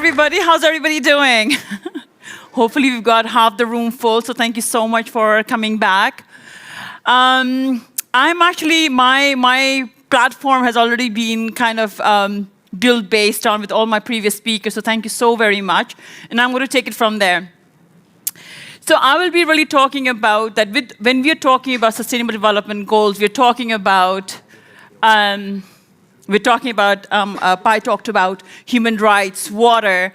everybody. How's everybody doing? Hopefully we've got half the room full, so thank you so much for coming back. I'm actually, my platform has already been kind of built based on with all my previous speakers, so thank you so very much. And I'm going to take it from there. So I will be really talking about that when we are talking about sustainable development goals, we're talking about Pai talked about human rights, water.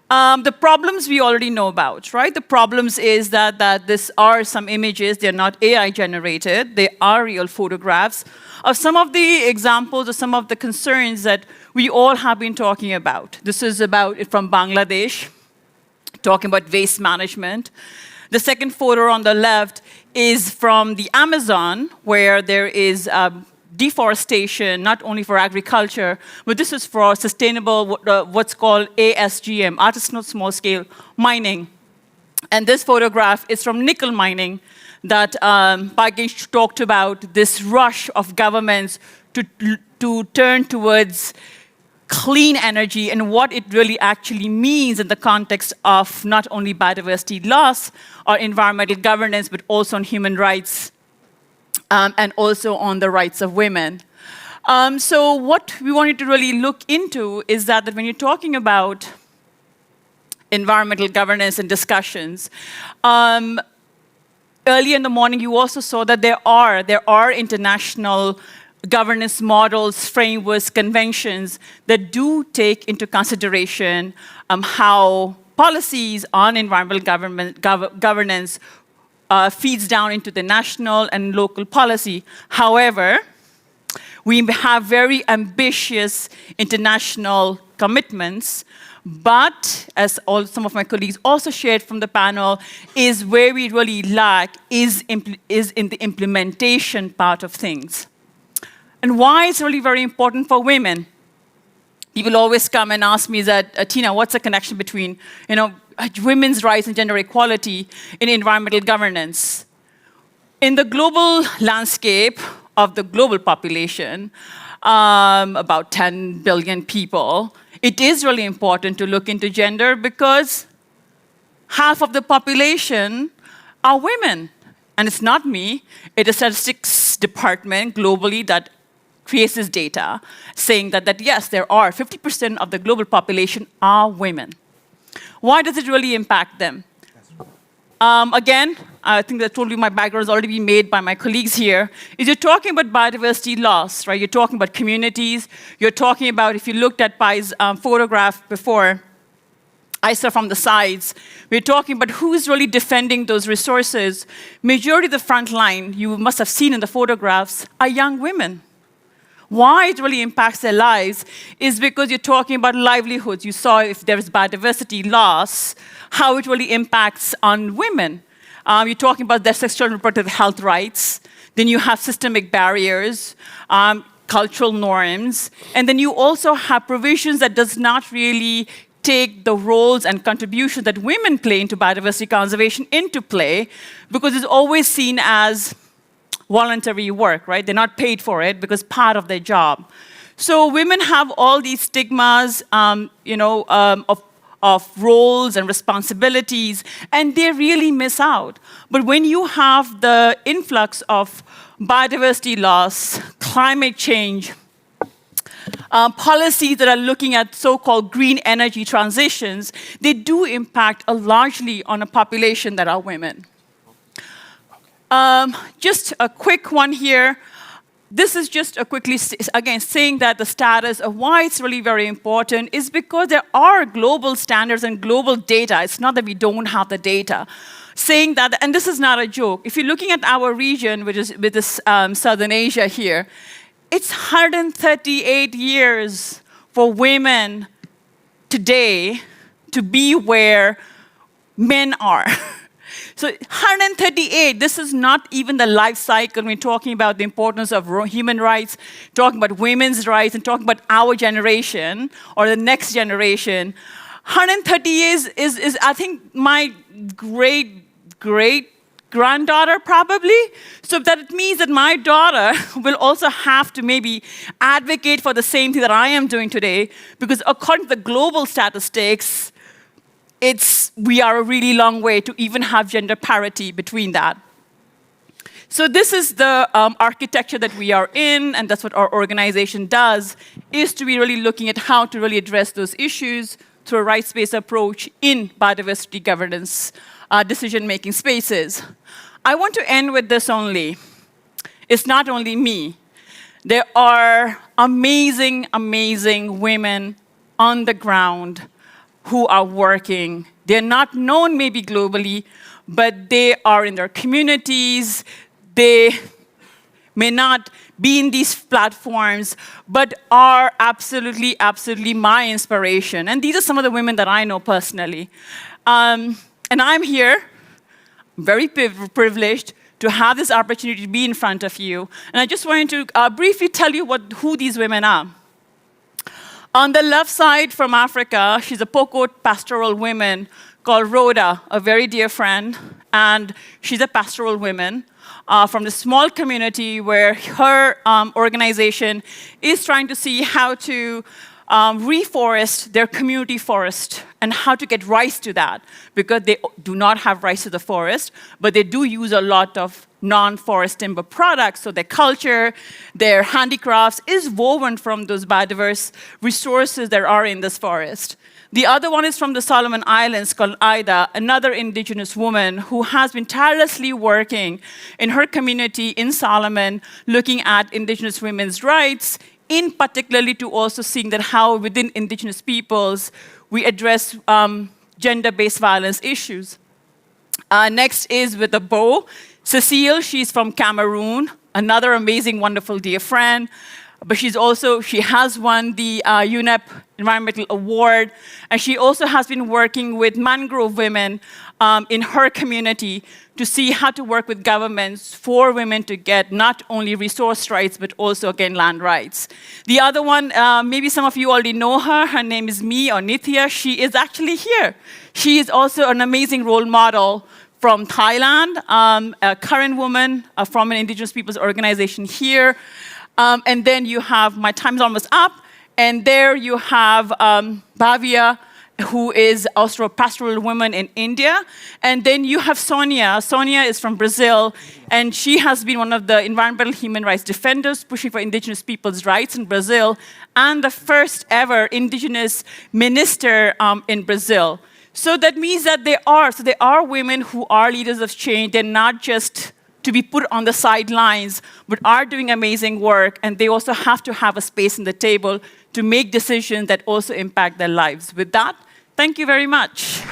The problems we already know about, right? The problems is that these are some images, they're not AI generated, they are real photographs of some of the examples or some of the concerns that we all have been talking about. This is about from Bangladesh, talking about waste management. The second photo on the left is from the Amazon, where there is deforestation, not only for agriculture, but this is for sustainable, what's called ASGM, artisanal small-scale mining. And this photograph is from nickel mining that Pagesh talked about, this rush of governments to turn towards clean energy and what it really actually means in the context of not only biodiversity loss or environmental governance, but also on human rights and also on the rights of women. So what we wanted to really look into is that when you're talking about environmental governance and discussions, early in the morning you also saw that there are international governance models, frameworks, conventions that do take into consideration how policies on environmental governance feeds down into the national and local policy. However, we have very ambitious international commitments, but as some of my colleagues also shared from the panel, is where we really lack is in the implementation part of things. And why it's really very important for women. People always come and ask me that, Tina, what's the connection between, women's rights and gender equality in environmental governance? In the global landscape of the global population, about 10 billion people, it is really important to look into gender because half of the population are women. And it's not me, it's a statistics department globally that creates this data saying that yes, there are 50% of the global population are women. Why does it really impact them? Again, I think that totally my background has already been made by my colleagues here, is you're talking about biodiversity loss, right? You're talking about communities, you're talking about, if you looked at Pai's photograph before, I saw from the sides, we're talking about who's really defending those resources. Majority of the front line, you must have seen in the photographs, are young women. Why it really impacts their lives is because you're talking about livelihoods. You saw if there is biodiversity loss, how it really impacts on women. You're talking about their sexual and reproductive health rights. Then you have systemic barriers, cultural norms. And then you also have provisions that does not really take the roles and contributions that women play into biodiversity conservation into play, because it's always seen as voluntary work, right? They're not paid for it because part of their job. So women have all these stigmas, of roles and responsibilities, and they really miss out. But when you have the influx of biodiversity loss, climate change, policies that are looking at so-called green energy transitions, they do impact largely on a population that are women. Just a quick one here. This is just quickly, again, saying that the status of why it's really very important is because there are global standards and global data. It's not that we don't have the data. Saying that, and this is not a joke, if you're looking at our region, which is with this Southern Asia here, it's 138 years for women today to be where men are. So 138, this is not even the life cycle. We're talking about the importance of human rights, talking about women's rights, and talking about our generation or the next generation. 130 years is I think, my great granddaughter probably. So that means that my daughter will also have to maybe advocate for the same thing that I am doing today, because according to the global statistics, we are a really long way to even have gender parity between that. So this is the architecture that we are in, and that's what our organization does, is to be really looking at how to really address those issues through a rights-based approach in biodiversity governance decision-making spaces. I want to end with this only. It's not only me. There are amazing, amazing women on the ground who are working. They're not known maybe globally, but they are in their communities. They may not be in these platforms, but are absolutely, absolutely my inspiration. And these are some of the women that I know personally. And I'm here, very privileged, to have this opportunity to be in front of you. And I just wanted to briefly tell you who these women are. On the left side from Africa, she's a Pokot pastoral woman called Rhoda, a very dear friend. And she's a pastoral woman from the small community where her organization is trying to see how to reforest their community forest and how to get rights to that, because they do not have rights to the forest, but they do use a lot of non-forest timber products. So their culture, their handicrafts is woven from those biodiverse resources that are in this forest. The other one is from the Solomon Islands called Ida, another indigenous woman who has been tirelessly working in her community in Solomon, looking at indigenous women's rights, in particularly to also seeing that how within indigenous peoples we address gender-based violence issues. Next is with a bow. Cecile, she's from Cameroon, another amazing, wonderful dear friend. But she has won the UNEP Environmental Award, and she also has been working with mangrove women in her community to see how to work with governments for women to get not only resource rights, but also, again, land rights. The other one, maybe some of you already know her. Her name is Mi or Nithya. She is actually here. She is also an amazing role model from Thailand, a current woman from an Indigenous Peoples organization here. And then you have, my time's almost up, and there you have Bhavya, who is also a pastoral woman in India. And then you have Sonia. Sonia is from Brazil, and she has been one of the environmental human rights defenders pushing for indigenous people's rights in Brazil, and the first ever indigenous minister in Brazil. So that means that there are women who are leaders of change. They're not just to be put on the sidelines, but are doing amazing work, and they also have to have a space in the table to make decisions that also impact their lives. With that, thank you very much.